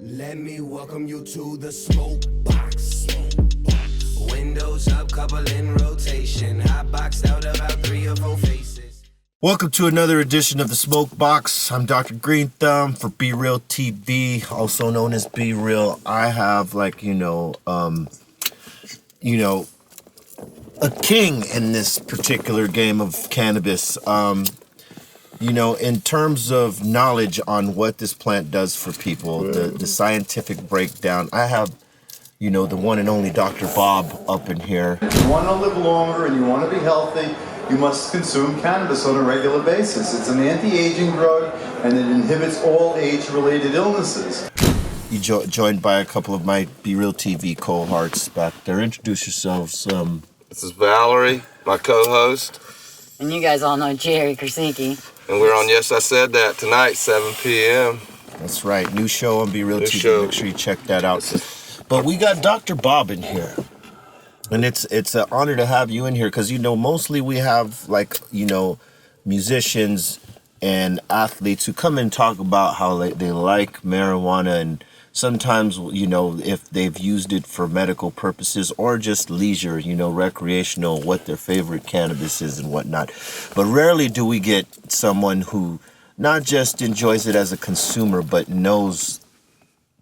Let me welcome you to the Smokebox. Windows up, couple in rotation. Hot boxed out about 3 or 4 faces. Welcome to another edition of the Smokebox. I'm Dr. Green Thumb for BREALTV, also known as Be Real. I have a king in this particular game of cannabis. In terms of knowledge on what this plant does for people, the scientific breakdown, I have, the one and only Dr. Bob up in here. If you want to live longer and you want to be healthy, you must consume cannabis on a regular basis. It's an anti-aging drug and it inhibits all age-related illnesses. You joined by a couple of my Be Real TV cohorts back there. Introduce yourselves. This is Valerie, my co-host. And you guys all know Jerry Krasinski. And we're on Yes I Said That tonight, 7 p.m. That's right. New show on Be Real TV. Show. Make sure you check that out. But we got Dr. Bob in here. And it's an honor to have you in here because, mostly we have, musicians and athletes who come and talk about how they like marijuana and sometimes, if they've used it for medical purposes or just leisure, recreational, what their favorite cannabis is and whatnot. But rarely do we get someone who not just enjoys it as a consumer, but knows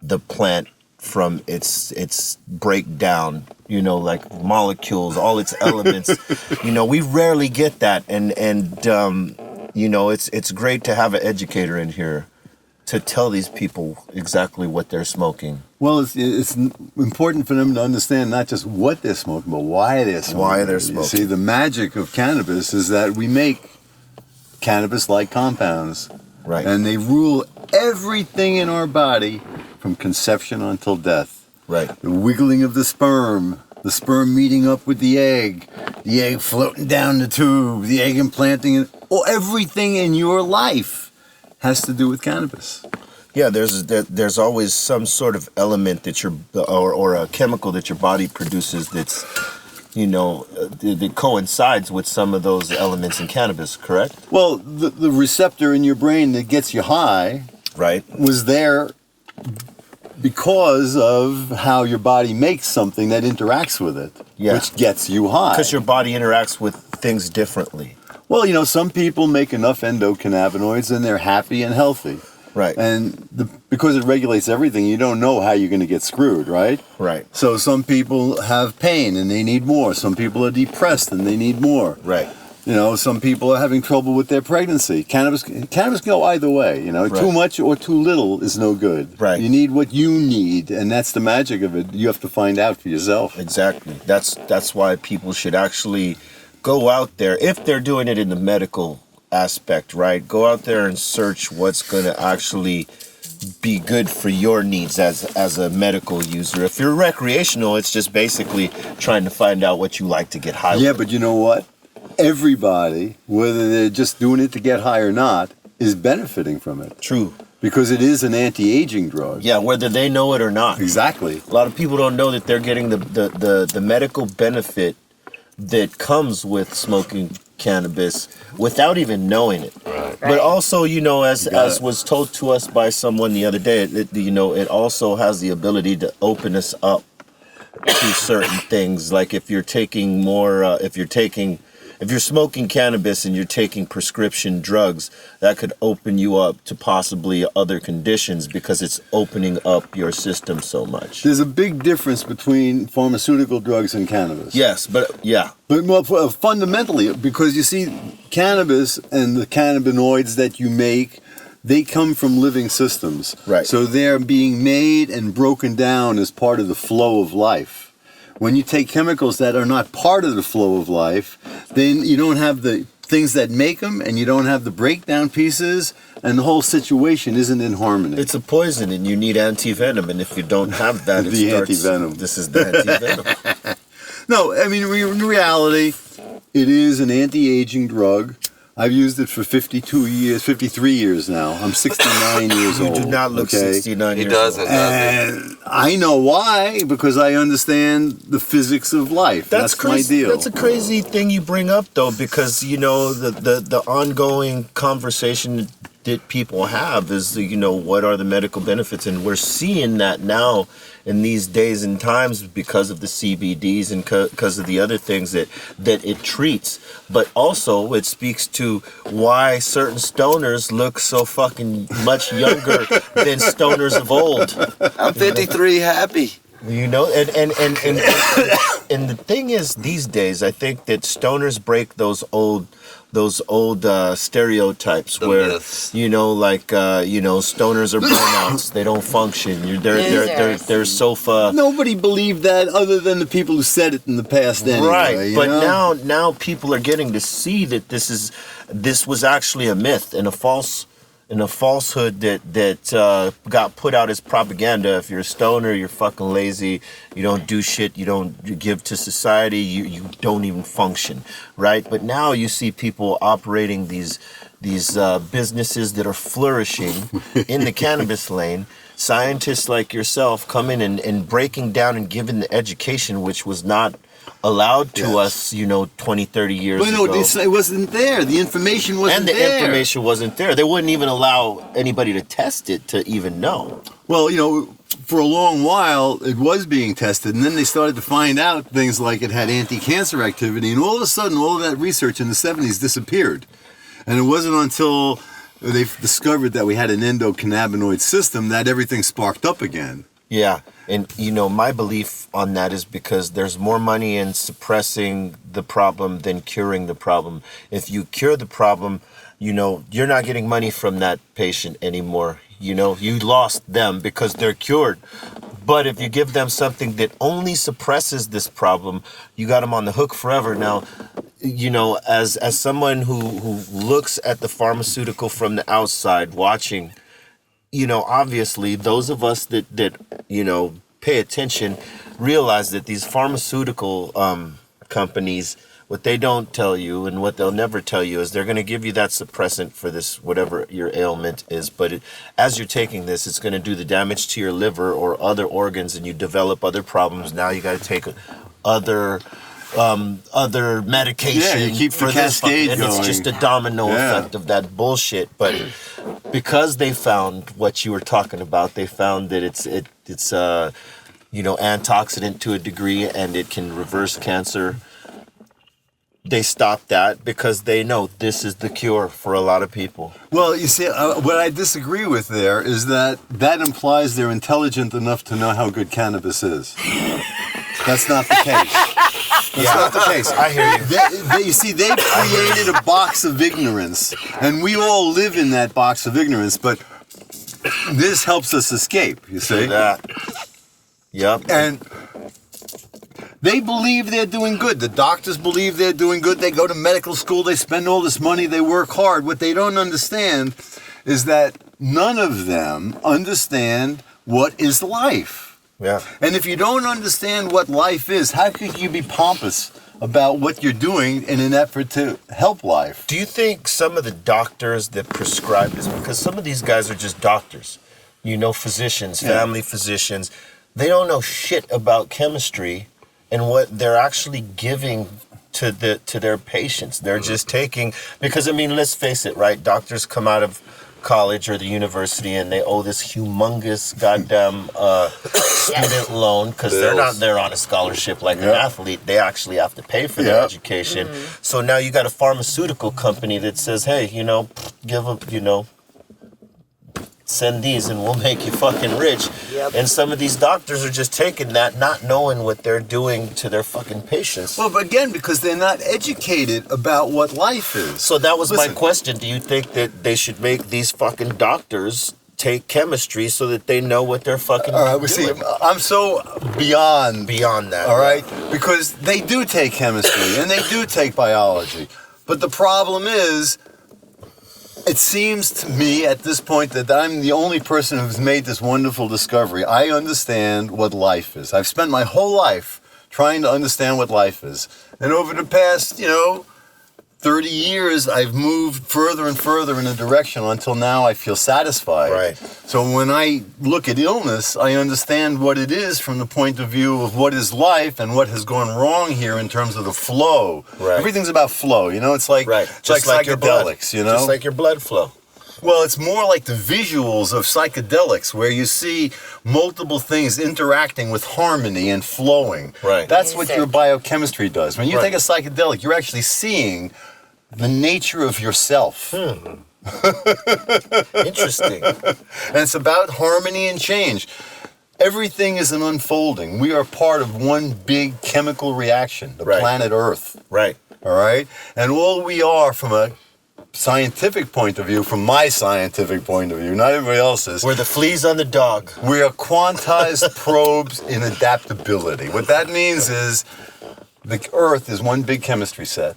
the plant from its breakdown, like molecules, all its elements. We rarely get that. And it's great to have an educator in here to tell these people exactly what they're smoking. Well, it's important for them to understand not just what they're smoking, but why they're smoking. Why they're smoking. You see, the magic of cannabis is that we make cannabis-like compounds. Right. And they rule everything in our body from conception until death. Right. The wiggling of the sperm meeting up with the egg floating down the tube, the egg implanting it. Everything in your life has to do with cannabis. Yeah, there's always some sort of element that or a chemical that your body produces that's, that coincides with some of those elements in cannabis, correct? Well, the receptor in your brain that gets you high, right, was there because of how your body makes something that interacts with it, which gets you high. Because your body interacts with things differently. Well, some people make enough endocannabinoids and they're happy and healthy. Right. And because it regulates everything, you don't know how you're going to get screwed, right? Right. So some people have pain and they need more. Some people are depressed and they need more. Right. Some people are having trouble with their pregnancy. Cannabis can go either way. Right. Too much or too little is no good. Right. You need what you need, and that's the magic of it. You have to find out for yourself. Exactly. That's why people should actually go out there, if they're doing it in the medical aspect, right? Go out there and search what's going to actually be good for your needs as a medical user. If you're recreational, it's just basically trying to find out what you like to get high with. Yeah, but you know what? Everybody, whether they're just doing it to get high or not, is benefiting from it. True. Because it is an anti-aging drug. Yeah, whether they know it or not. Exactly. A lot of people don't know that they're getting the medical benefit that comes with smoking cannabis without even knowing it. Right. But also, as was told to us by someone the other day, it also has the ability to open us up to certain things. Like if you're taking more, if you're smoking cannabis and you're taking prescription drugs, that could open you up to possibly other conditions because it's opening up your system so much. There's a big difference between pharmaceutical drugs and cannabis. Yes, but yeah. But fundamentally, because you see, cannabis and the cannabinoids that you make, they come from living systems. Right. So they're being made and broken down as part of the flow of life. When you take chemicals that are not part of the flow of life, then you don't have the things that make them, and you don't have the breakdown pieces, and the whole situation isn't in harmony. It's a poison, and you need anti-venom, and if you don't have that, anti-venom. This is the anti-venom. No, I mean, in reality, it is an anti-aging drug. I've used it for 53 years now. I'm 69 years old. You do not look 69 years old. He doesn't. And I know why, because I understand the physics of life. That's crazy. my deal. That's a crazy thing you bring up, though, because, the ongoing conversation that people have is, what are the medical benefits? And we're seeing that now in these days and times because of the CBDs and because of the other things that it treats. But also it speaks to why certain stoners look so fucking much younger than stoners of old. I'm 53 happy. And the thing is, these days, I think that stoners break those old stereotypes where myths. Stoners are burnouts. They don't function. They're sofa. Nobody believed that other than the people who said it in the past anyway. Right, but now people are getting to see that this was actually a myth and a falsehood that got put out as propaganda. If you're a stoner, you're fucking lazy, you don't do shit, you don't give to society, you don't even function, right? But now you see people operating these businesses that are flourishing in the cannabis lane. Scientists like yourself coming and breaking down and giving the education which was not allowed to us, 20, 30 years ago. No, it wasn't there. The information wasn't there. And the information wasn't there. They wouldn't even allow anybody to test it to even know. Well, for a long while, it was being tested, and then they started to find out things like it had anti-cancer activity, and all of a sudden, all of that research in the 70s disappeared. And it wasn't until they discovered that we had an endocannabinoid system that everything sparked up again. Yeah, and my belief on that is because there's more money in suppressing the problem than curing the problem. If you cure the problem, you're not getting money from that patient anymore. You lost them because they're cured. But if you give them something that only suppresses this problem, you got them on the hook forever. Now, as someone who looks at the pharmaceutical from the outside, watching, obviously those of us that pay attention realize that these pharmaceutical companies, what they don't tell you and what they'll never tell you is they're going to give you that suppressant for this, whatever your ailment is. But as you're taking this, it's going to do the damage to your liver or other organs, and you develop other problems. Now you got to take other medication. Yeah, you keep the cascade and going. it's just a domino effect of that bullshit. But because they found what you were talking about, they found that it's antioxidant to a degree, and it can reverse cancer. They stopped that because they know this is the cure for a lot of people. Well, you see, what I disagree with there is that implies they're intelligent enough to know how good cannabis is. That's not the case. That's not the case. I hear you. You see, they've created a box of ignorance, and we all live in that box of ignorance, but this helps us escape, you see? That. Yep. And they believe they're doing good. The doctors believe they're doing good. They go to medical school. They spend all this money. They work hard. What they don't understand is that none of them understand what is life. Yeah. And if you don't understand what life is, how could you be pompous about what you're doing in an effort to help life? Do you think some of the doctors that prescribe this, because some of these guys are just doctors, physicians, family physicians, they don't know shit about chemistry and what they're actually giving to their patients. They're just taking, because let's face it, right? Doctors come out of college or the university and they owe this humongous goddamn student loan because they're not there on a scholarship like an athlete. They actually have to pay for their education. So now you got a pharmaceutical company that says, hey, give up, send these and we'll make you fucking rich. Yep. And some of these doctors are just taking that, not knowing what they're doing to their fucking patients. Well, but again, because they're not educated about what life is. So that was my question. Do you think that they should make these fucking doctors take chemistry so that they know what they're fucking doing? See, I'm so beyond that. All right? Because they do take chemistry and they do take biology. But the problem is, it seems to me at this point that I'm the only person who's made this wonderful discovery. I understand what life is. I've spent my whole life trying to understand what life is. And over the past, 30 years, I've moved further and further in a direction until now I feel satisfied. Right. So when I look at illness, I understand what it is from the point of view of what is life and what has gone wrong here in terms of the flow. Right. Everything's about flow, it's like, right. Just like your blood, Just like your blood flow. Well, it's more like the visuals of psychedelics where you see multiple things interacting with harmony and flowing. Right. That's what your biochemistry does. When you Right. take a psychedelic, you're actually seeing the nature of yourself. Interesting. And it's about harmony and change. Everything is an unfolding. We are part of one big chemical reaction, the Right. planet Earth. Right. All right? And all we are from a scientific point of view, from my scientific point of view, not everybody else's, We're the fleas on the dog. we are quantized probes in adaptability. What that means is the Earth is one big chemistry set.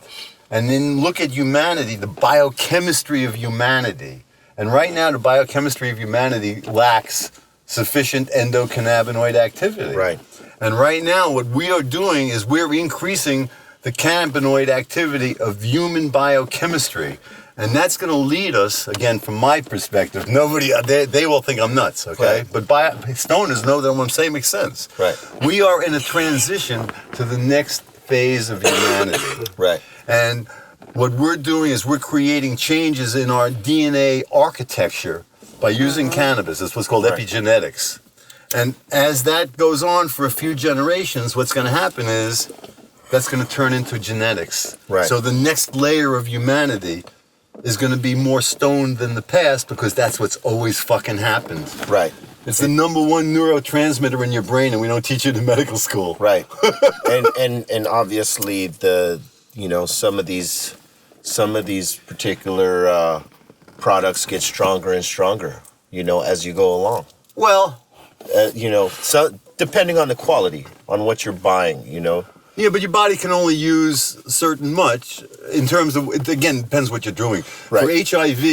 And then look at humanity, the biochemistry of humanity. And right now, the biochemistry of humanity lacks sufficient endocannabinoid activity. Right. And right now, what we are doing is we're increasing the cannabinoid activity of human biochemistry. And that's going to lead us, again, from my perspective, they will think I'm nuts, okay? Right. But stoners know that what I'm saying makes sense. Right. We are in a transition to the next phase of humanity. Right. And what we're doing is we're creating changes in our DNA architecture by using cannabis. It's what's called Right. epigenetics. And as that goes on for a few generations, what's going to happen is that's going to turn into genetics. Right. So the next layer of humanity is going to be more stoned than the past because that's what's always fucking happened. Right. It's the number one neurotransmitter in your brain, and we don't teach it in medical school. Right. and obviously some of these particular products get stronger and stronger, as you go along. Well, So depending on the quality, on what you're buying, yeah, but your body can only use certain much in terms of, it again, depends what you're doing. Right. For HIV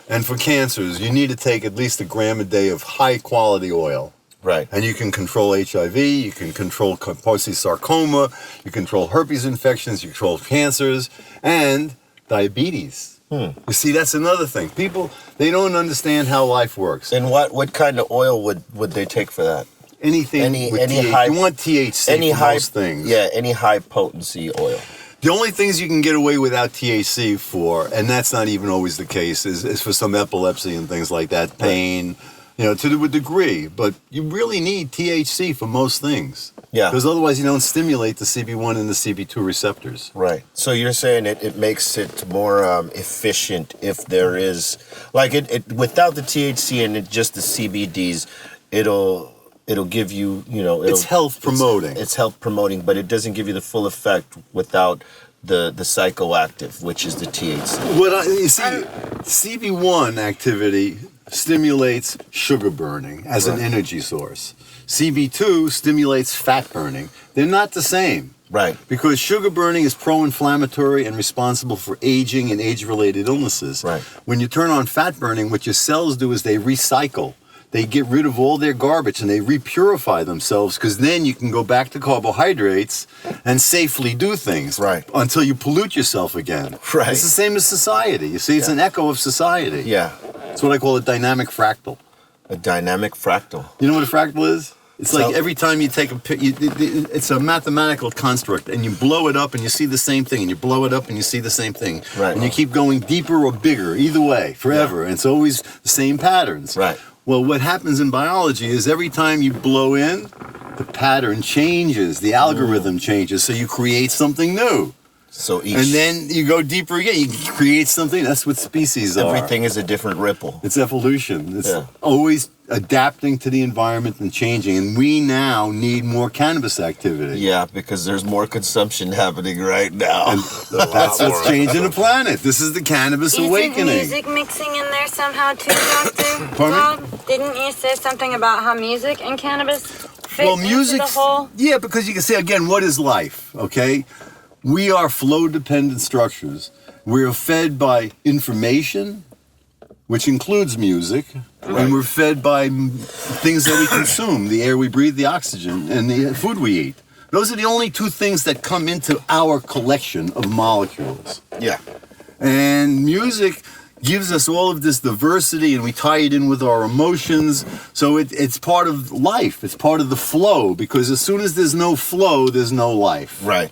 and for cancers, you need to take at least a gram a day of high quality oil. Right. And you can control HIV, you can control Kaposi sarcoma, you control herpes infections, you control cancers, and diabetes. You see, that's another thing. People, they don't understand how life works. And what kind of oil would they take for that? Anything with high, you want THC for most things. Yeah, any high potency oil. The only things you can get away without THC for, and that's not even always the case, is for some epilepsy and things like that, pain, to a degree. But you really need THC for most things. Yeah. Because otherwise you don't stimulate the CB1 and the CB2 receptors. Right. So you're saying it makes it more efficient if there is, like it without the THC and just the CBDs, it'll give you, It's health promoting. It's health promoting, but it doesn't give you the full effect without the psychoactive, which is the THC. You see, CB1 activity stimulates sugar burning as an energy source. CB2 stimulates fat burning. They're not the same. Right. Because sugar burning is pro-inflammatory and responsible for aging and age-related illnesses. Right. When you turn on fat burning, what your cells do is they recycle. They get rid of all their garbage and they repurify themselves because then you can go back to carbohydrates and safely do things. Right. Until you pollute yourself again. Right. It's the same as society. You see, it's an echo of society. Yeah. It's what I call a dynamic fractal. A dynamic fractal. You know what a fractal is? It's So- like every time you take it's a mathematical construct, and you blow it up and you see the same thing, and you blow it up and you see the same thing. Right. And you keep going deeper or bigger, either way, forever. And it's always the same patterns. Right. Well, what happens in biology is every time you blow in, the pattern changes, the algorithm changes, so you create something new. So each And then you go deeper again, you create something. That's what species are. everything is a different ripple. It's evolution. It's Yeah. always adapting to the environment and changing. And we now need more cannabis activity. Yeah, because there's more consumption happening right now. And that's what's changing the planet. This is the cannabis awakening. Isn't music mixing in there somehow too, Doctor? Pardon me? Bob, didn't you say something about how music and cannabis fit Well, into music. the whole? Yeah, because you can say again, what is life? Okay, we are flow-dependent structures. We are fed by information, which includes music, and we're fed by things that we consume: the air we breathe, the oxygen, and the food we eat. Those are the only two things that come into our collection of molecules. Yeah. And music gives us all of this diversity, and we tie it in with our emotions. So it's part of life. It's part of the flow, because as soon as there's no flow, there's no life. Right.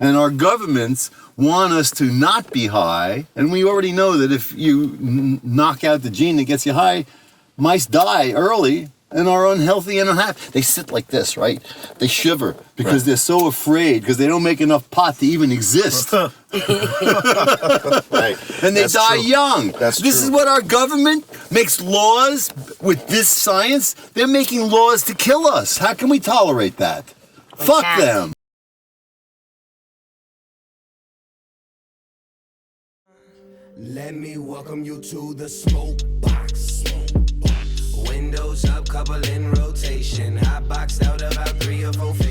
And our governments want us to not be high. And we already know that if you knock out the gene that gets you high, mice die early and are unhealthy and unhappy. They sit like this, right? They shiver because they're so afraid because they don't make enough pot to even exist. Right. And they That's die true. young. That's This true. is what our government makes laws with this science. They're making laws to kill us. How can we tolerate that? Fuck can't. them. Let me welcome you to the smoke box. Windows up, couple in rotation. Hot boxed out about 3 or 4 faces.